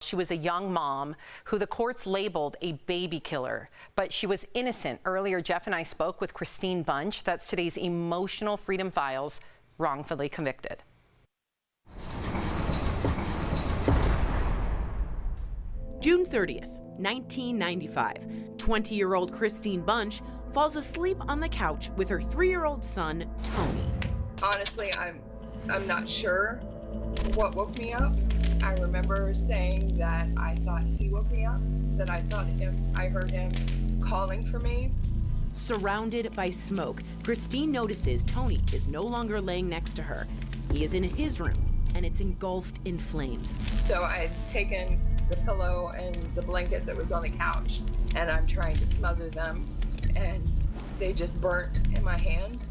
She was a young mom who the courts labeled a baby killer, but she was innocent. Earlier, Jeff and I spoke with Kristine Bunch. That's today's Emotional Freedom Files, Wrongfully Convicted. June 30th, 1995. 20-year-old Kristine Bunch falls asleep on the couch with her 3-year-old son, Tony. Honestly, I'm not sure what woke me up. I remember saying that I thought he woke me up, that I heard him calling for me. Surrounded by smoke, Kristine notices Tony is no longer laying next to her. He is in his room, and it's engulfed in flames. So I had taken the pillow and the blanket that was on the couch, and I'm trying to smother them, and they just burnt in my hands.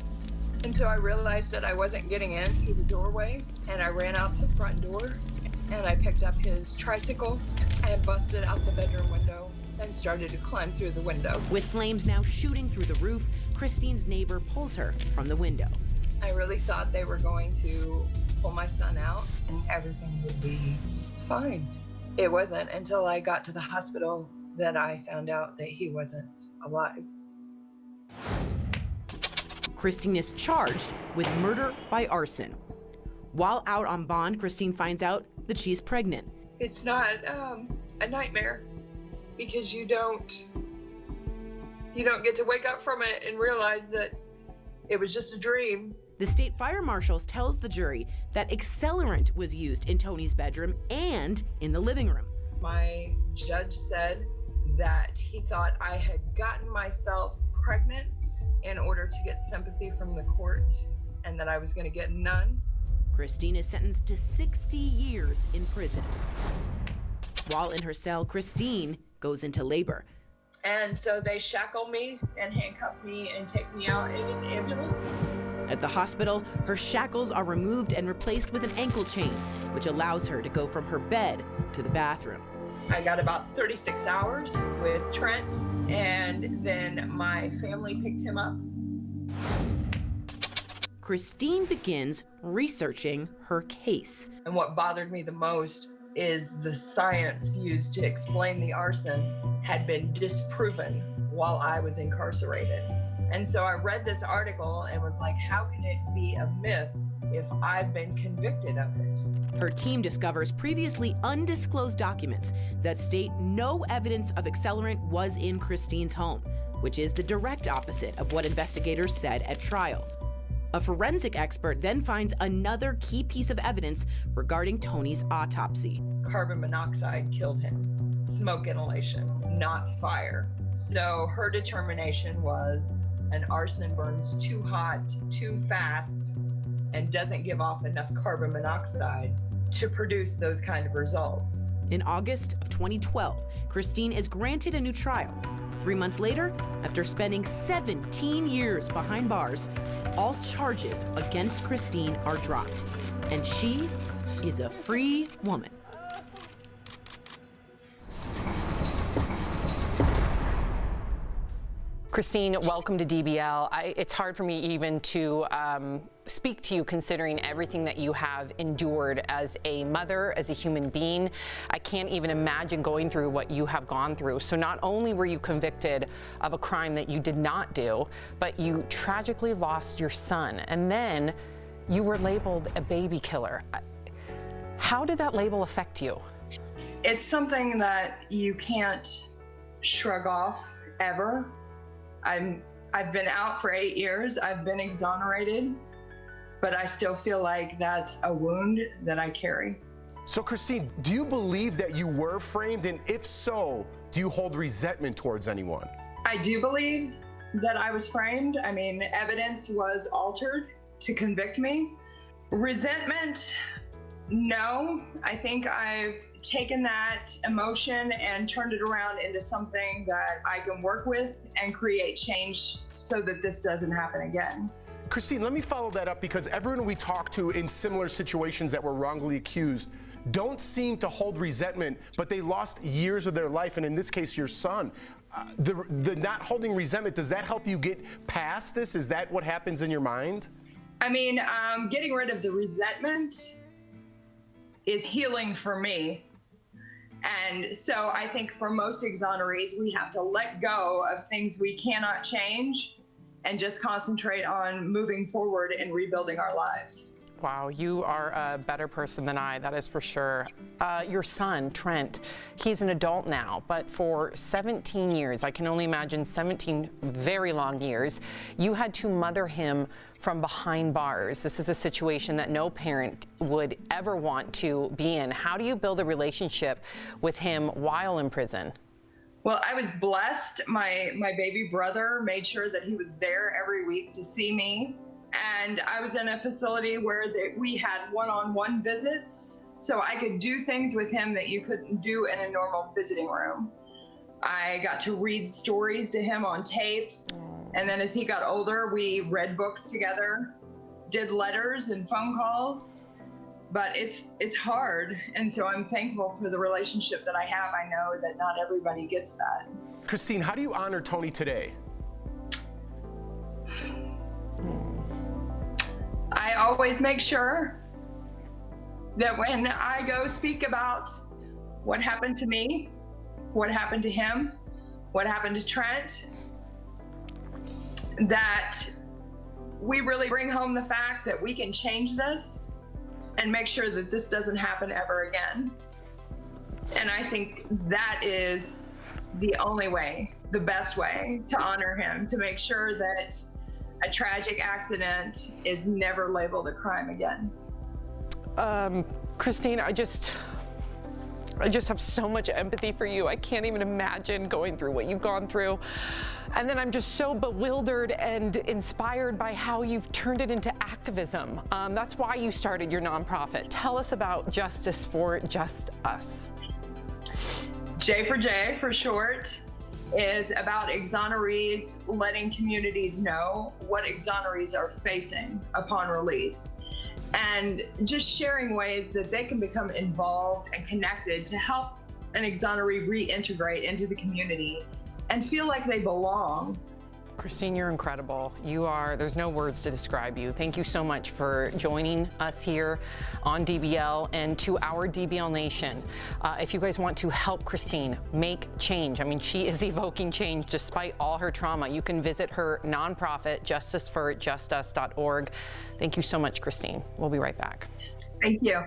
And so I realized that I wasn't getting in through the doorway, and I ran out the front door, and I picked up his tricycle and busted out the bedroom window and started to climb through the window. With flames now shooting through the roof, Kristine's neighbor pulls her from the window. I really thought they were going to pull my son out and everything would be fine. It wasn't until I got to the hospital that I found out that he wasn't alive. Kristine is charged with murder by arson. While out on bond, Kristine finds out that she's pregnant. It's not a nightmare because you don't get to wake up from it and realize that it was just a dream. The state fire marshal tells the jury that accelerant was used in Tony's bedroom and in the living room. My judge said that he thought I had gotten myself pregnant in order to get sympathy from the court and that I was going to get none. Kristine is sentenced to 60 years in prison. While in her cell, Kristine goes into labor. And so they shackle me and handcuff me and take me out in an ambulance. At the hospital, her shackles are removed and replaced with an ankle chain, which allows her to go from her bed to the bathroom. I got about 36 hours with Trent, and then my family picked him up. Kristine begins researching her case. And what bothered me the most is the science used to explain the arson had been disproven while I was incarcerated. And so I read this article and was like, how can it be a myth if I've been convicted of it? Her team discovers previously undisclosed documents that state no evidence of accelerant was in Kristine's home, which is the direct opposite of what investigators said at trial. A forensic expert then finds another key piece of evidence regarding Tony's autopsy. Carbon monoxide killed him. Smoke inhalation, not fire. So her determination was an arson burns too hot, too fast, and doesn't give off enough carbon monoxide to produce those kind of results. In August of 2012, Kristine is granted a new trial. 3 months later, after spending 17 years behind bars, all charges against Kristine are dropped, and she is a free woman. Kristine, welcome to DBL. It's hard for me even to speak to you considering everything that you have endured as a mother, as a human being. I can't even imagine going through what you have gone through. So not only were you convicted of a crime that you did not do, but you tragically lost your son, and then you were labeled a baby killer. How did that label affect you? It's something that you can't shrug off ever. I've been out for 8 years. I've been exonerated, but I still feel like that's a wound that I carry. So Kristine, do you believe that you were framed? And if so, do you hold resentment towards anyone? I do believe that I was framed. I mean, evidence was altered to convict me. Resentment, no. I think I've taken that emotion and turned it around into something that I can work with and create change so that this doesn't happen again. Kristine, let me follow that up, because everyone we talk to in similar situations that were wrongly accused don't seem to hold resentment, but they lost years of their life, and in this case, your son. The not holding resentment, does that help you get past this? Is that what happens in your mind? I mean, getting rid of the resentment is healing for me. And so I think for most exonerees, we have to let go of things we cannot change and just concentrate on moving forward and rebuilding our lives. Wow, you are a better person than I, that is for sure. Your son, Trent, he's an adult now, but for 17 years, I can only imagine 17 very long years, you had to mother him from behind bars. This is a situation that no parent would ever want to be in. How do you build a relationship with him while in prison? Well, I was blessed. My baby brother made sure that he was there every week to see me. And I was in a facility where we had one-on-one visits, so I could do things with him that you couldn't do in a normal visiting room. I got to read stories to him on tapes, and then as he got older, we read books together, did letters and phone calls, but it's hard, and so I'm thankful for the relationship that I have. I know that not everybody gets that. Kristine, how do you honor Tony today? I always make sure that when I go speak about what happened to me, what happened to him, what happened to Trent, that we really bring home the fact that we can change this and make sure that this doesn't happen ever again. And I think that is the only way, the best way to honor him, to make sure that a tragic accident is never labeled a crime again. Kristine, I just have so much empathy for you. I can't even imagine going through what you've gone through. And then I'm just so bewildered and inspired by how you've turned it into activism. That's why you started your nonprofit. Tell us about Justice for Just Us. J for short is about exonerees letting communities know what exonerees are facing upon release, and just sharing ways that they can become involved and connected to help an exoneree reintegrate into the community and feel like they belong. Kristine, you're incredible. There's no words to describe you. Thank you so much for joining us here on DBL and to our DBL Nation. If you guys want to help Kristine make change, I mean, she is evoking change despite all her trauma, you can visit her nonprofit, justiceforjustus.org. Thank you so much, Kristine. We'll be right back. Thank you.